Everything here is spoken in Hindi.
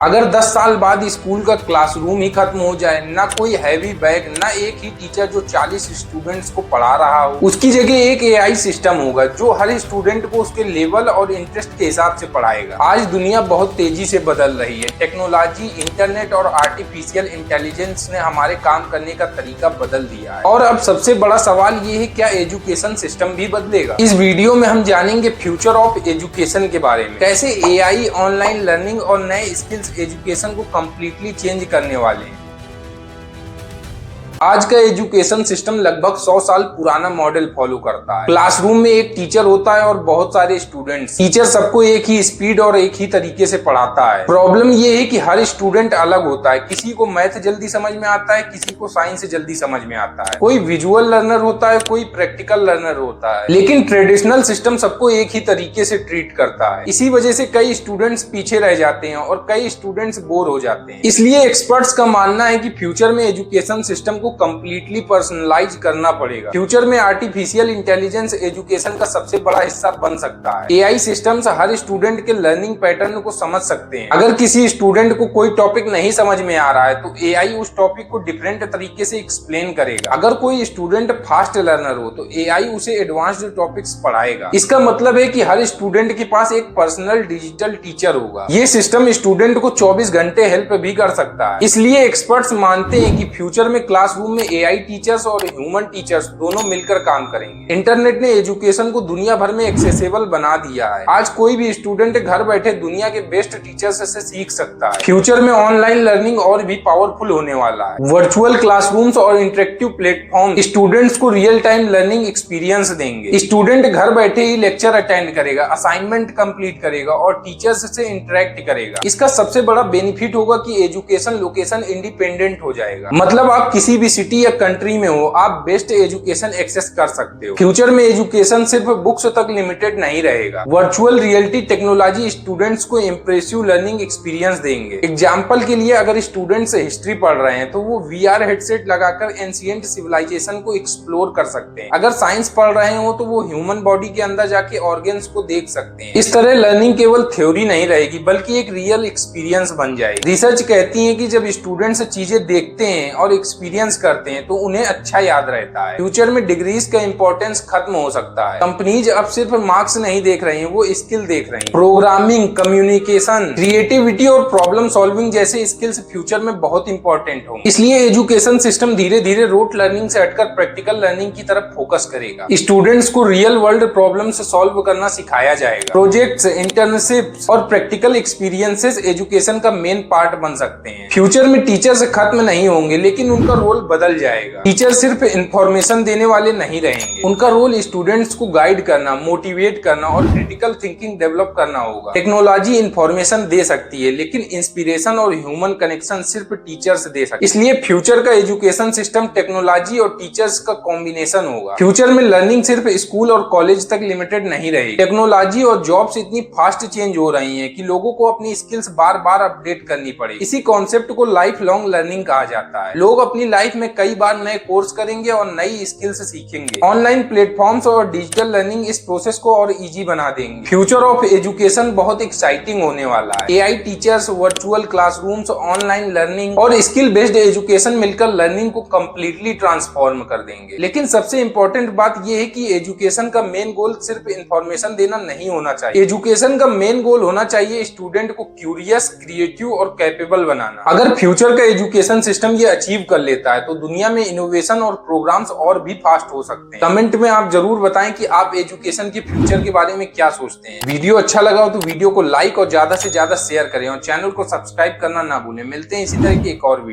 अगर 10 साल बाद स्कूल का क्लासरूम ही खत्म हो जाए, ना कोई हैवी बैग, ना एक ही टीचर जो 40 स्टूडेंट्स को पढ़ा रहा हो, उसकी जगह एक एआई सिस्टम होगा जो हर स्टूडेंट को उसके लेवल और इंटरेस्ट के हिसाब से पढ़ाएगा। आज दुनिया बहुत तेजी से बदल रही है। टेक्नोलॉजी, इंटरनेट और आर्टिफिशियल इंटेलिजेंस ने हमारे काम करने का तरीका बदल दिया है। और अब सबसे बड़ा सवाल ये है, क्या एजुकेशन सिस्टम भी बदलेगा? इस वीडियो में हम जानेंगे फ्यूचर ऑफ एजुकेशन के बारे में, कैसे एआई, ऑनलाइन लर्निंग और नए स्किल्स एजुकेशन को कंप्लीटली चेंज करने वाले हैं। आज का एजुकेशन सिस्टम लगभग 100 साल पुराना मॉडल फॉलो करता है। क्लासरूम में एक टीचर होता है और बहुत सारे स्टूडेंट्स। टीचर सबको एक ही स्पीड और एक ही तरीके से पढ़ाता है। प्रॉब्लम ये है कि हर स्टूडेंट अलग होता है। किसी को मैथ जल्दी समझ में आता है, किसी को साइंस जल्दी समझ में आता है, कोई विजुअल लर्नर होता है, कोई प्रैक्टिकल लर्नर होता है। लेकिन ट्रेडिशनल सिस्टम सबको एक ही तरीके से ट्रीट करता है। इसी वजह से कई स्टूडेंट्स पीछे रह जाते हैं और कई स्टूडेंट्स बोर हो जाते हैं। इसलिए एक्सपर्ट्स का मानना है कि फ्यूचर में एजुकेशन सिस्टम को कंप्लीटली पर्सनलाइज करना पड़ेगा। फ्यूचर में आर्टिफिशियल इंटेलिजेंस एजुकेशन का सबसे बड़ा हिस्सा बन सकता है। एआई सिस्टम्स हर स्टूडेंट के लर्निंग पैटर्न को समझ सकते हैं। अगर किसी स्टूडेंट को कोई टॉपिक नहीं समझ में आ रहा है तो एआई उस टॉपिक को डिफरेंट तरीके से एक्सप्लेन करेगा। अगर कोई स्टूडेंट फास्ट लर्नर हो तो एआई उसे एडवांस्ड टॉपिक्स पढ़ाएगा। इसका मतलब है कि हर स्टूडेंट के पास एक पर्सनल डिजिटल टीचर होगा। ये सिस्टम स्टूडेंट को 24 घंटे हेल्प भी कर सकता है। इसलिए एक्सपर्ट्स मानते हैं कि फ्यूचर में क्लासरूम में एआई टीचर्स और ह्यूमन टीचर्स दोनों मिलकर काम करेंगे। इंटरनेट ने एजुकेशन को दुनिया भर में एक्सेसिबल बना दिया है। आज कोई भी स्टूडेंट घर बैठे दुनिया के बेस्ट टीचर्स से सीख सकता है। फ्यूचर में ऑनलाइन लर्निंग और भी पावरफुल होने वाला है। वर्चुअल क्लासरूम्स और इंटरेक्टिव प्लेटफॉर्म स्टूडेंट्स को रियल टाइम लर्निंग एक्सपीरियंस देंगे। स्टूडेंट घर बैठे ही लेक्चर अटेंड करेगा, असाइनमेंट कंप्लीट करेगा और टीचर्स से इंटरेक्ट करेगा। इसका सबसे बड़ा बेनिफिट होगा कि एजुकेशन लोकेशन इंडिपेंडेंट हो जाएगा। मतलब आप किसी भी सिटी या कंट्री में हो, आप बेस्ट एजुकेशन एक्सेस कर सकते हो। फ्यूचर में एजुकेशन सिर्फ बुक्स तक लिमिटेड नहीं रहेगा। वर्चुअल रियलिटी टेक्नोलॉजी स्टूडेंट्स को इंप्रेसिव लर्निंग एक्सपीरियंस देंगे। एग्जाम्पल के लिए अगर स्टूडेंट्स हिस्ट्री पढ़ रहे हैं तो वो वीआर हेडसेट लगाकर एंशिएंट सिविलाइजेशन को एक्सप्लोर कर सकते हैं। अगर साइंस पढ़ रहे हो तो वो ह्यूमन बॉडी के अंदर जाके ऑर्गन्स को देख सकते हैं। इस तरह लर्निंग केवल थ्योरी नहीं रहेगी बल्कि एक रियल एक्सपीरियंस बन जाएगी। रिसर्च कहती है कि जब स्टूडेंट्स चीजें देखते हैं और एक्सपीरियंस करते हैं तो उन्हें अच्छा याद रहता है। फ्यूचर में डिग्रीज का इंपॉर्टेंस खत्म हो सकता है। कंपनीज अब सिर्फ मार्क्स नहीं देख रही हैं, वो स्किल देख रही हैं। प्रोग्रामिंग, कम्युनिकेशन, क्रिएटिविटी और प्रॉब्लम सॉल्विंग जैसे स्किल्स फ्यूचर में बहुत इंपॉर्टेंट होंगे। इसलिए एजुकेशन सिस्टम धीरे धीरे रोट लर्निंग से हटकर प्रैक्टिकल लर्निंग की तरफ फोकस करेगा। स्टूडेंट्स को रियल वर्ल्ड प्रॉब्लम्स सॉल्व करना सिखाया जाएगा। प्रोजेक्ट्स, इंटर्नशिप्स और प्रैक्टिकल एक्सपीरियंसेस एजुकेशन का मेन पार्ट बन सकते हैं। फ्यूचर में टीचर्स खत्म नहीं होंगे लेकिन उनका रोल बदल जाएगा। टीचर सिर्फ इंफॉर्मेशन देने वाले नहीं रहेंगे। उनका रोल स्टूडेंट्स को गाइड करना, मोटिवेट करना और क्रिटिकल थिंकिंग डेवलप करना होगा। टेक्नोलॉजी इंफॉर्मेशन दे सकती है लेकिन इंस्पिरेशन और ह्यूमन कनेक्शन सिर्फ टीचर्स दे सकते हैं। इसलिए फ्यूचर का एजुकेशन सिस्टम टेक्नोलॉजी और टीचर्स का कॉम्बिनेशन होगा। फ्यूचर में लर्निंग सिर्फ स्कूल और कॉलेज तक लिमिटेड नहीं रहेगी। टेक्नोलॉजी और जॉब्स इतनी फास्ट चेंज हो रही है कि लोगों को अपनी स्किल्स बार बार अपडेट करनी पड़ेगी। इसी कॉन्सेप्ट को लाइफ लॉन्ग लर्निंग कहा जाता है। लोग अपनी लाइफ में कई बार नए कोर्स करेंगे और नई स्किल्स सीखेंगे। ऑनलाइन प्लेटफॉर्म्स और डिजिटल लर्निंग इस प्रोसेस को और इजी बना देंगे। फ्यूचर ऑफ एजुकेशन बहुत एक्साइटिंग होने वाला है। AI teachers, virtual classrooms, online learning और स्किल बेस्ड एजुकेशन मिलकर लर्निंग को कंप्लीटली ट्रांसफॉर्म कर देंगे। लेकिन सबसे इंपॉर्टेंट बात यह है कि एजुकेशन का मेन गोल सिर्फ इंफॉर्मेशन देना नहीं होना चाहिए। एजुकेशन का मेन गोल होना चाहिए स्टूडेंट को क्यूरियस, क्रिएटिव और कैपेबल बनाना। अगर फ्यूचर का एजुकेशन सिस्टम ये अचीव कर लेता है तो दुनिया में इनोवेशन और प्रोग्राम्स और भी फास्ट हो सकते हैं। कमेंट में आप जरूर बताएं कि आप एजुकेशन के फ्यूचर के बारे में क्या सोचते हैं। वीडियो अच्छा लगा हो तो वीडियो को लाइक और ज्यादा से ज्यादा शेयर करें और चैनल को सब्सक्राइब करना ना भूलें। मिलते हैं इसी तरह की एक और वीडियो।